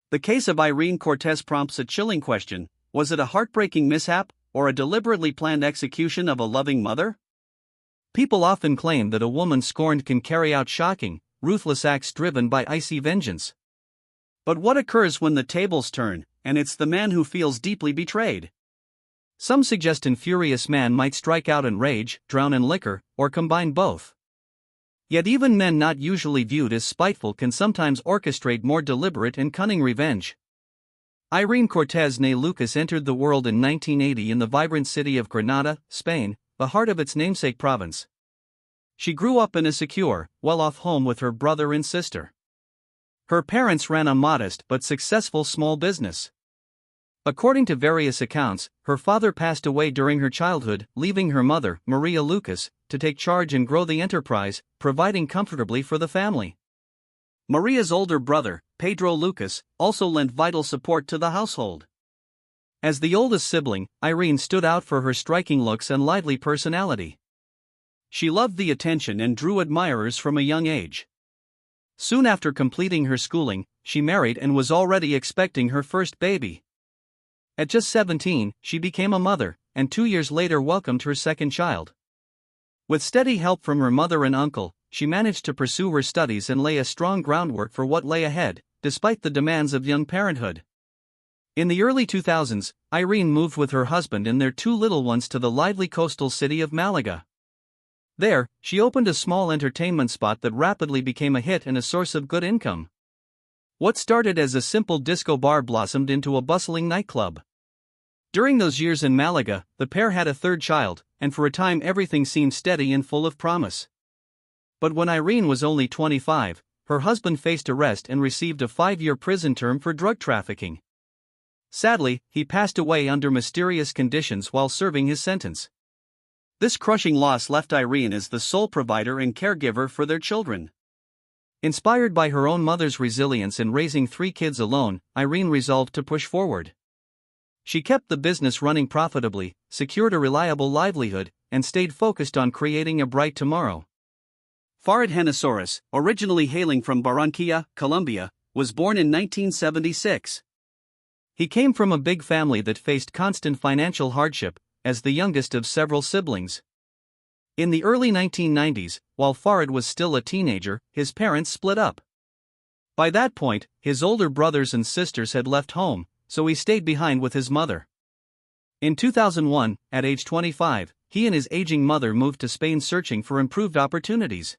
The case of Irene Cortez prompts a chilling question: was it a heartbreaking mishap, or a deliberately planned execution of a loving mother? People often claim that a woman scorned can carry out shocking, ruthless acts driven by icy vengeance. But what occurs when the tables turn, and it's the man who feels deeply betrayed? Some suggest an furious man might strike out in rage, drown in liquor, or combine both. Yet even men not usually viewed as spiteful can sometimes orchestrate more deliberate and cunning revenge. Irene Cortez née Lucas entered the world in 1980 in the vibrant city of Granada, Spain, the heart of its namesake province. She grew up in a secure, well-off home with her brother and sister. Her parents ran a modest but successful small business. According to various accounts, her father passed away during her childhood, leaving her mother, Maria Lucas, to take charge and grow the enterprise, providing comfortably for the family. Maria's older brother, Pedro Lucas, also lent vital support to the household. As the oldest sibling, Irene stood out for her striking looks and lively personality. She loved the attention and drew admirers from a young age. Soon after completing her schooling, she married and was already expecting her first baby. At just 17, she became a mother, and 2 years later welcomed her second child. With steady help from her mother and uncle, she managed to pursue her studies and lay a strong groundwork for what lay ahead, despite the demands of young parenthood. In the early 2000s, Irene moved with her husband and their 2 little ones to the lively coastal city of Malaga. There, she opened a small entertainment spot that rapidly became a hit and a source of good income. What started as a simple disco bar blossomed into a bustling nightclub. During those years in Malaga, the pair had a third child, and for a time everything seemed steady and full of promise. But when Irene was only 25, her husband faced arrest and received a 5-year prison term for drug trafficking. Sadly, he passed away under mysterious conditions while serving his sentence. This crushing loss left Irene as the sole provider and caregiver for their children. Inspired by her own mother's resilience in raising 3 kids alone, Irene resolved to push forward. She kept the business running profitably, secured a reliable livelihood, and stayed focused on creating a bright tomorrow. Farid Henosaurus, originally hailing from Barranquilla, Colombia, was born in 1976. He came from a big family that faced constant financial hardship, as the youngest of several siblings. In the early 1990s, while Farid was still a teenager, his parents split up. By that point, his older brothers and sisters had left home, so he stayed behind with his mother. In 2001, at age 25, he and his aging mother moved to Spain searching for improved opportunities.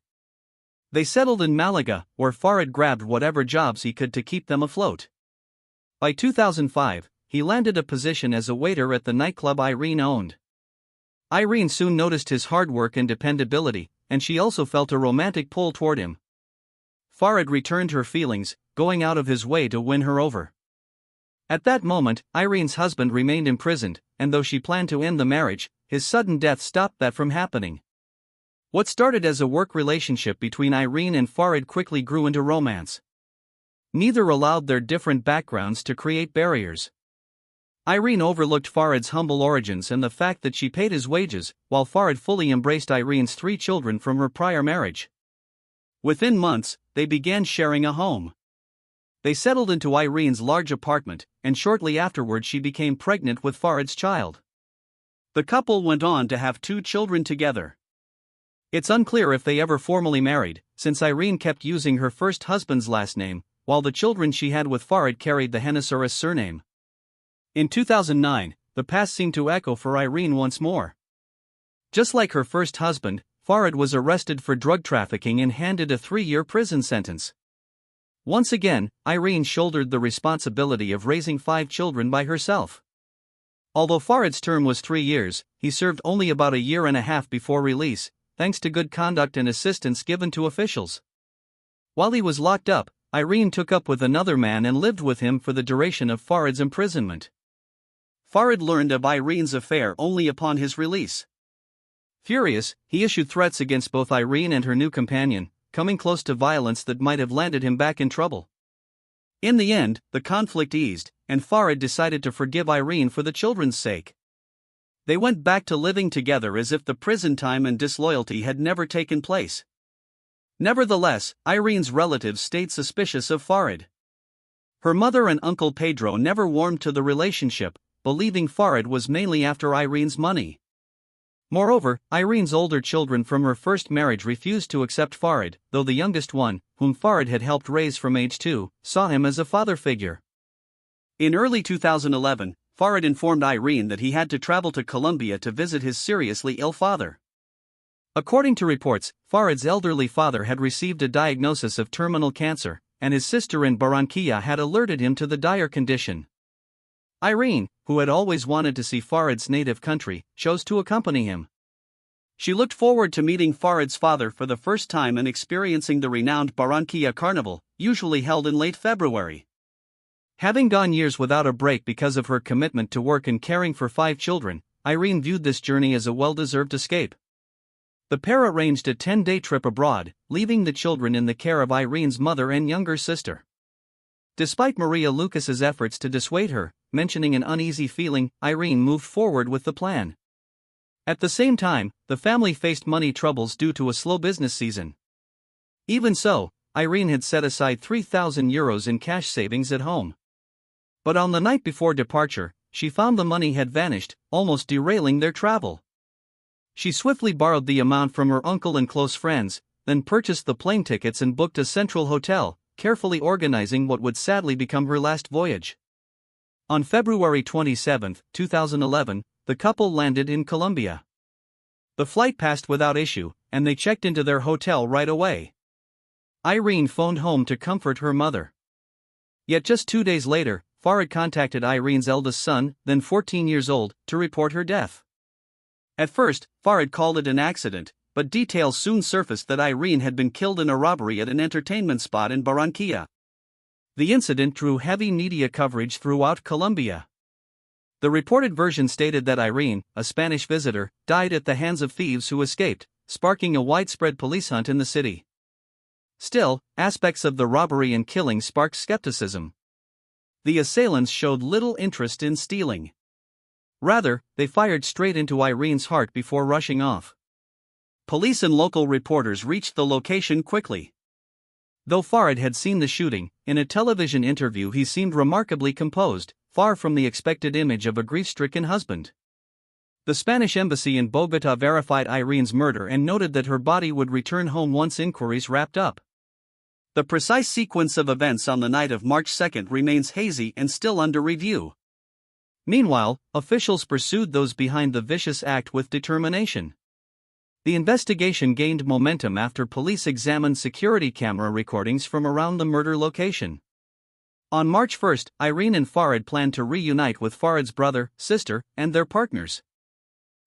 They settled in Malaga, where Farid grabbed whatever jobs he could to keep them afloat. By 2005, he landed a position as a waiter at the nightclub Irene owned. Irene soon noticed his hard work and dependability, and she also felt a romantic pull toward him. Farid returned her feelings, going out of his way to win her over. At that moment, Irene's husband remained imprisoned, and though she planned to end the marriage, his sudden death stopped that from happening. What started as a work relationship between Irene and Farid quickly grew into romance. Neither allowed their different backgrounds to create barriers. Irene overlooked Farid's humble origins and the fact that she paid his wages, while Farid fully embraced Irene's 3 children from her prior marriage. Within months, they began sharing a home. They settled into Irene's large apartment, and shortly afterward she became pregnant with Farid's child. The couple went on to have 2 children together. It's unclear if they ever formally married, since Irene kept using her first husband's last name, while the children she had with Farid carried the Henosaurus surname. In 2009, the past seemed to echo for Irene once more. Just like her first husband, Farid was arrested for drug trafficking and handed a 3-year prison sentence. Once again, Irene shouldered the responsibility of raising 5 children by herself. Although Farid's term was 3 years, he served only about a year and a half before release, thanks to good conduct and assistance given to officials. While he was locked up, Irene took up with another man and lived with him for the duration of Farid's imprisonment. Farid learned of Irene's affair only upon his release. Furious, he issued threats against both Irene and her new companion, coming close to violence that might have landed him back in trouble. In the end, the conflict eased, and Farid decided to forgive Irene for the children's sake. They went back to living together as if the prison time and disloyalty had never taken place. Nevertheless, Irene's relatives stayed suspicious of Farid. Her mother and Uncle Pedro never warmed to the relationship, believing Farid was mainly after Irene's money. Moreover, Irene's older children from her first marriage refused to accept Farid, though the youngest one, whom Farid had helped raise from age 2, saw him as a father figure. In early 2011, Farid informed Irene that he had to travel to Colombia to visit his seriously ill father. According to reports, Farid's elderly father had received a diagnosis of terminal cancer, and his sister in Barranquilla had alerted him to the dire condition. Irene, who had always wanted to see Farid's native country, chose to accompany him. She looked forward to meeting Farid's father for the first time and experiencing the renowned Barranquilla Carnival, usually held in late February. Having gone years without a break because of her commitment to work and caring for 5 children, Irene viewed this journey as a well-deserved escape. The pair arranged a 10-day trip abroad, leaving the children in the care of Irene's mother and younger sister. Despite Maria Lucas's efforts to dissuade her, mentioning an uneasy feeling, Irene moved forward with the plan. At the same time, the family faced money troubles due to a slow business season. Even so, Irene had set aside €3,000 in cash savings at home. But on the night before departure, she found the money had vanished, almost derailing their travel. She swiftly borrowed the amount from her uncle and close friends, then purchased the plane tickets and booked a central hotel, carefully organizing what would sadly become her last voyage. On February 27, 2011, the couple landed in Colombia. The flight passed without issue, and they checked into their hotel right away. Irene phoned home to comfort her mother. Yet just 2 days later, Farid contacted Irene's eldest son, then 14 years old, to report her death. At first, Farid called it an accident, but details soon surfaced that Irene had been killed in a robbery at an entertainment spot in Barranquilla. The incident drew heavy media coverage throughout Colombia. The reported version stated that Irene, a Spanish visitor, died at the hands of thieves who escaped, sparking a widespread police hunt in the city. Still, aspects of the robbery and killing sparked skepticism. The assailants showed little interest in stealing. Rather, they fired straight into Irene's heart before rushing off. Police and local reporters reached the location quickly. Though Farid had seen the shooting, in a television interview he seemed remarkably composed, far from the expected image of a grief-stricken husband. The Spanish embassy in Bogotá verified Irene's murder and noted that her body would return home once inquiries wrapped up. The precise sequence of events on the night of March 2 remains hazy and still under review. Meanwhile, officials pursued those behind the vicious act with determination. The investigation gained momentum after police examined security camera recordings from around the murder location. On March 1, Irene and Farid planned to reunite with Farid's brother, sister, and their partners.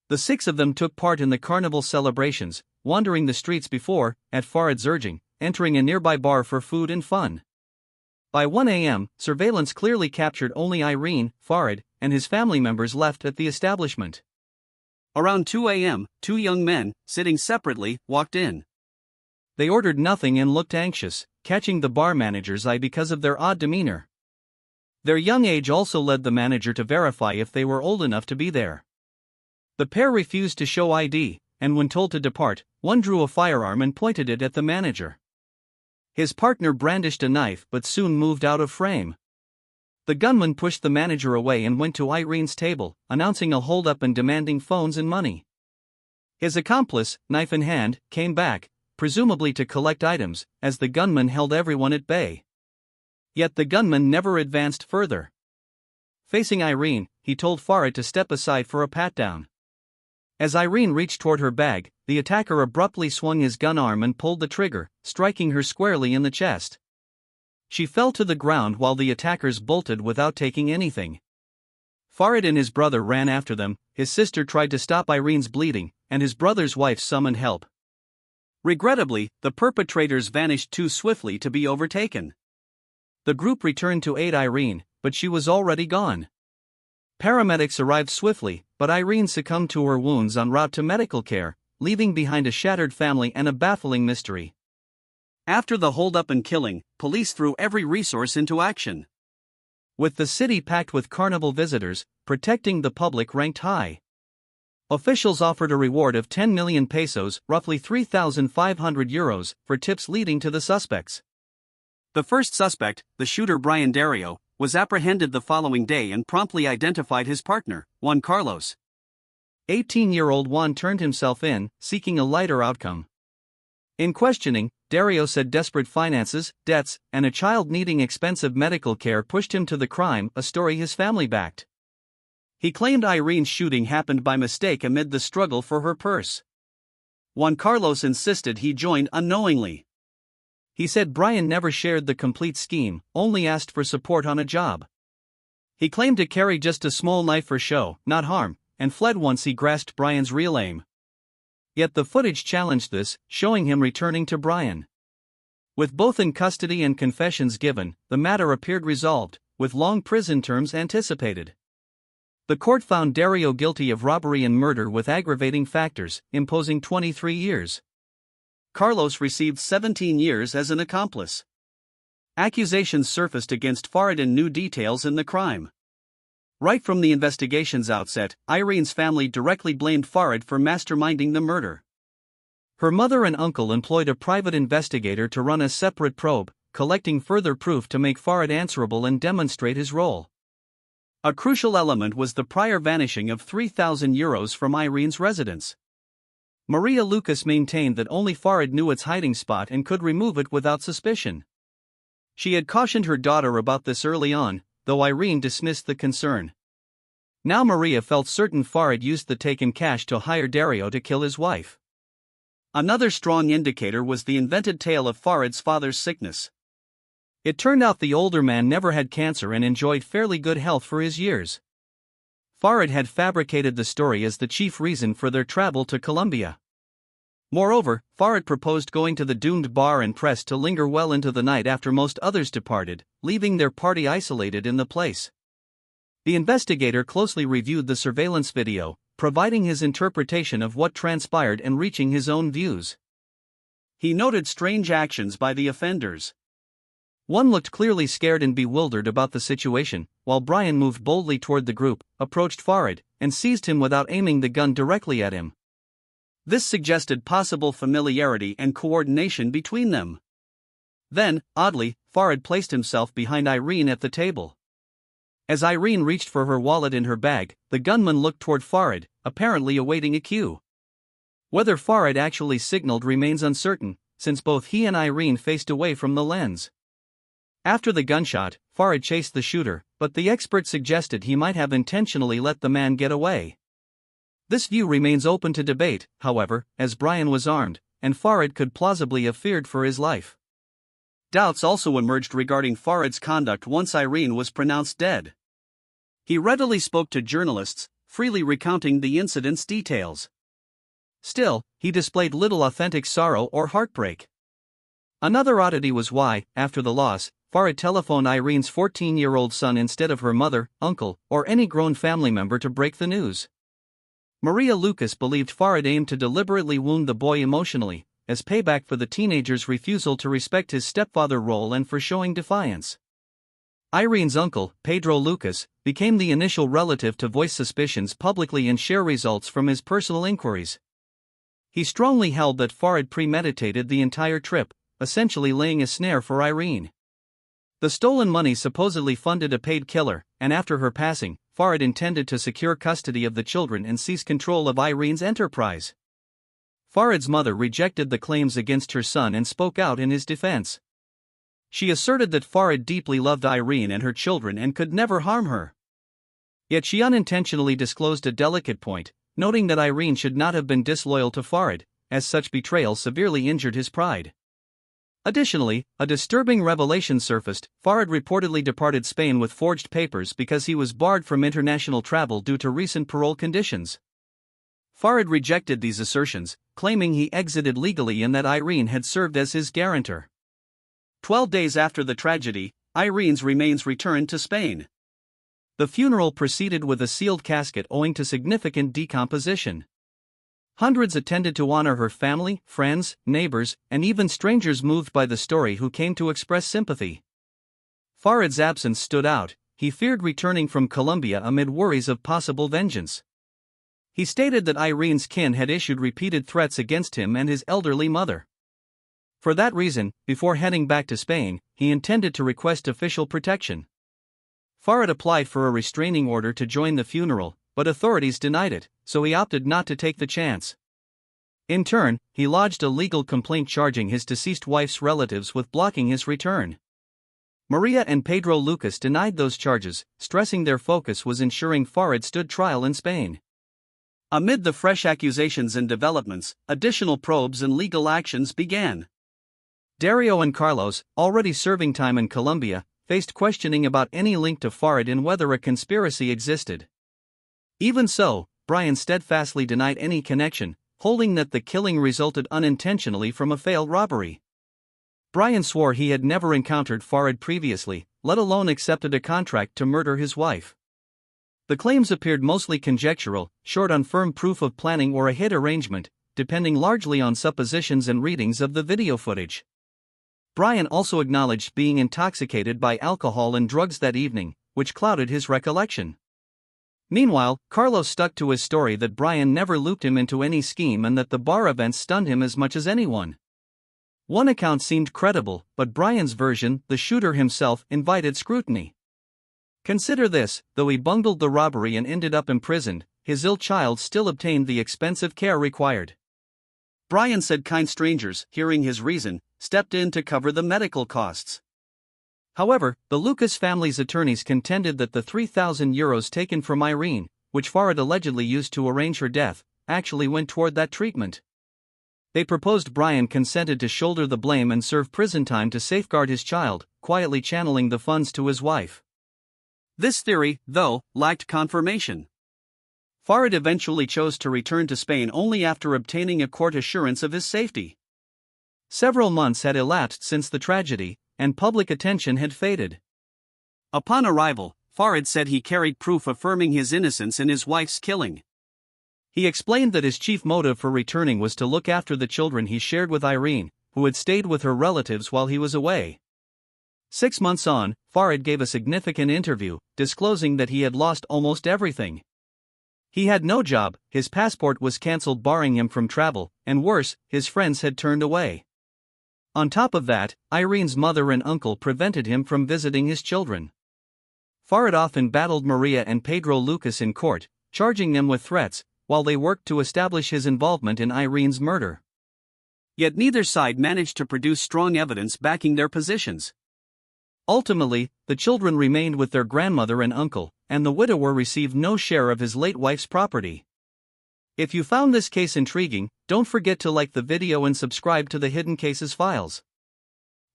The 6 of them took part in the carnival celebrations, wandering the streets before, at Farid's urging, entering a nearby bar for food and fun. By 1 a.m., surveillance clearly captured only Irene, Farid, and his family members left at the establishment. Around 2 a.m., 2 young men, sitting separately, walked in. They ordered nothing and looked anxious, catching the bar manager's eye because of their odd demeanor. Their young age also led the manager to verify if they were old enough to be there. The pair refused to show ID, and when told to depart, one drew a firearm and pointed it at the manager. His partner brandished a knife but soon moved out of frame. The gunman pushed the manager away and went to Irene's table, announcing a holdup and demanding phones and money. His accomplice, knife in hand, came back, presumably to collect items, as the gunman held everyone at bay. Yet the gunman never advanced further. Facing Irene, he told Farid to step aside for a pat-down. As Irene reached toward her bag, the attacker abruptly swung his gun arm and pulled the trigger, striking her squarely in the chest. She fell to the ground while the attackers bolted without taking anything. Farid and his brother ran after them, his sister tried to stop Irene's bleeding, and his brother's wife summoned help. Regrettably, the perpetrators vanished too swiftly to be overtaken. The group returned to aid Irene, but she was already gone. Paramedics arrived swiftly, but Irene succumbed to her wounds en route to medical care, leaving behind a shattered family and a baffling mystery. After the holdup and killing, police threw every resource into action. With the city packed with carnival visitors, protecting the public ranked high. Officials offered a reward of 10 million pesos, roughly €3,500, for tips leading to the suspects. The first suspect, the shooter Brian Dario, was apprehended the following day and promptly identified his partner, Juan Carlos. 18-year-old Juan turned himself in, seeking a lighter outcome. In questioning, Dario said desperate finances, debts, and a child needing expensive medical care pushed him to the crime, a story his family backed. He claimed Irene's shooting happened by mistake amid the struggle for her purse. Juan Carlos insisted he joined unknowingly. He said Brian never shared the complete scheme, only asked for support on a job. He claimed to carry just a small knife for show, not harm, and fled once he grasped Brian's real aim. Yet the footage challenged this, showing him returning to Brian. With both in custody and confessions given, the matter appeared resolved, with long prison terms anticipated. The court found Dario guilty of robbery and murder with aggravating factors, imposing 23 years. Carlos received 17 years as an accomplice. Accusations surfaced against Farid and new details in the crime. Right from the investigation's outset, Irene's family directly blamed Farid for masterminding the murder. Her mother and uncle employed a private investigator to run a separate probe, collecting further proof to make Farid answerable and demonstrate his role. A crucial element was the prior vanishing of €3,000 from Irene's residence. Maria Lucas maintained that only Farid knew its hiding spot and could remove it without suspicion. She had cautioned her daughter about this early on, though Irene dismissed the concern. Now Maria felt certain Farid used the taken cash to hire Dario to kill his wife. Another strong indicator was the invented tale of Farid's father's sickness. It turned out the older man never had cancer and enjoyed fairly good health for his years. Farid had fabricated the story as the chief reason for their travel to Colombia. Moreover, Farid proposed going to the doomed bar and pressed to linger well into the night after most others departed, leaving their party isolated in the place. The investigator closely reviewed the surveillance video, providing his interpretation of what transpired and reaching his own views. He noted strange actions by the offenders. One looked clearly scared and bewildered about the situation, while Brian moved boldly toward the group, approached Farid, and seized him without aiming the gun directly at him. This suggested possible familiarity and coordination between them. Then, oddly, Farid placed himself behind Irene at the table. As Irene reached for her wallet in her bag, the gunman looked toward Farid, apparently awaiting a cue. Whether Farid actually signaled remains uncertain, since both he and Irene faced away from the lens. After the gunshot, Farid chased the shooter, but the expert suggested he might have intentionally let the man get away. This view remains open to debate, however, as Brian was armed, and Farid could plausibly have feared for his life. Doubts also emerged regarding Farid's conduct once Irene was pronounced dead. He readily spoke to journalists, freely recounting the incident's details. Still, he displayed little authentic sorrow or heartbreak. Another oddity was why, after the loss, Farid telephoned Irene's 14-year-old son instead of her mother, uncle, or any grown family member to break the news. Maria Lucas believed Farid aimed to deliberately wound the boy emotionally, as payback for the teenager's refusal to respect his stepfather role and for showing defiance. Irene's uncle, Pedro Lucas, became the initial relative to voice suspicions publicly and share results from his personal inquiries. He strongly held that Farid premeditated the entire trip, essentially laying a snare for Irene. The stolen money supposedly funded a paid killer, and after her passing, Farid intended to secure custody of the children and seize control of Irene's enterprise. Farid's mother rejected the claims against her son and spoke out in his defense. She asserted that Farid deeply loved Irene and her children and could never harm her. Yet she unintentionally disclosed a delicate point, noting that Irene should not have been disloyal to Farid, as such betrayal severely injured his pride. Additionally, a disturbing revelation surfaced: Farid reportedly departed Spain with forged papers because he was barred from international travel due to recent parole conditions. Farid rejected these assertions, claiming he exited legally and that Irene had served as his guarantor. 12 days after the tragedy, Irene's remains returned to Spain. The funeral proceeded with a sealed casket owing to significant decomposition. Hundreds attended to honor her family, friends, neighbors, and even strangers moved by the story who came to express sympathy. Farid's absence stood out. He feared returning from Colombia amid worries of possible vengeance. He stated that Irene's kin had issued repeated threats against him and his elderly mother. For that reason, before heading back to Spain, he intended to request official protection. Farid applied for a restraining order to join the funeral, but authorities denied it, so he opted not to take the chance. In turn, he lodged a legal complaint charging his deceased wife's relatives with blocking his return. Maria and Pedro Lucas denied those charges, stressing their focus was ensuring Farid stood trial in Spain. Amid the fresh accusations and developments, additional probes and legal actions began. Dario and Carlos, already serving time in Colombia, faced questioning about any link to Farid and whether a conspiracy existed. Even so, Brian steadfastly denied any connection, holding that the killing resulted unintentionally from a failed robbery. Brian swore he had never encountered Farid previously, let alone accepted a contract to murder his wife. The claims appeared mostly conjectural, short on firm proof of planning or a hit arrangement, depending largely on suppositions and readings of the video footage. Brian also acknowledged being intoxicated by alcohol and drugs that evening, which clouded his recollection. Meanwhile, Carlos stuck to his story that Brian never looped him into any scheme and that the bar events stunned him as much as anyone. One account seemed credible, but Brian's version, the shooter himself, invited scrutiny. Consider this: though he bungled the robbery and ended up imprisoned, his ill child still obtained the expensive care required. Brian said kind strangers, hearing his reason, stepped in to cover the medical costs. However, the Lucas family's attorneys contended that the €3,000 taken from Irene, which Farid allegedly used to arrange her death, actually went toward that treatment. They proposed Brian consented to shoulder the blame and serve prison time to safeguard his child, quietly channeling the funds to his wife. This theory, though, lacked confirmation. Farid eventually chose to return to Spain only after obtaining a court assurance of his safety. Several months had elapsed since the tragedy, and public attention had faded. Upon arrival, Farid said he carried proof affirming his innocence in his wife's killing. He explained that his chief motive for returning was to look after the children he shared with Irene, who had stayed with her relatives while he was away. 6 months on, Farid gave a significant interview, disclosing that he had lost almost everything. He had no job, his passport was cancelled barring him from travel, and worse, his friends had turned away. On top of that, Irene's mother and uncle prevented him from visiting his children. Farid often battled Maria and Pedro Lucas in court, charging them with threats, while they worked to establish his involvement in Irene's murder. Yet neither side managed to produce strong evidence backing their positions. Ultimately, the children remained with their grandmother and uncle, and the widower received no share of his late wife's property. If you found this case intriguing, don't forget to like the video and subscribe to the Hidden Cases files.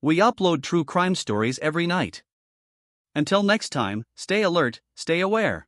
We upload true crime stories every night. Until next time, stay alert, stay aware.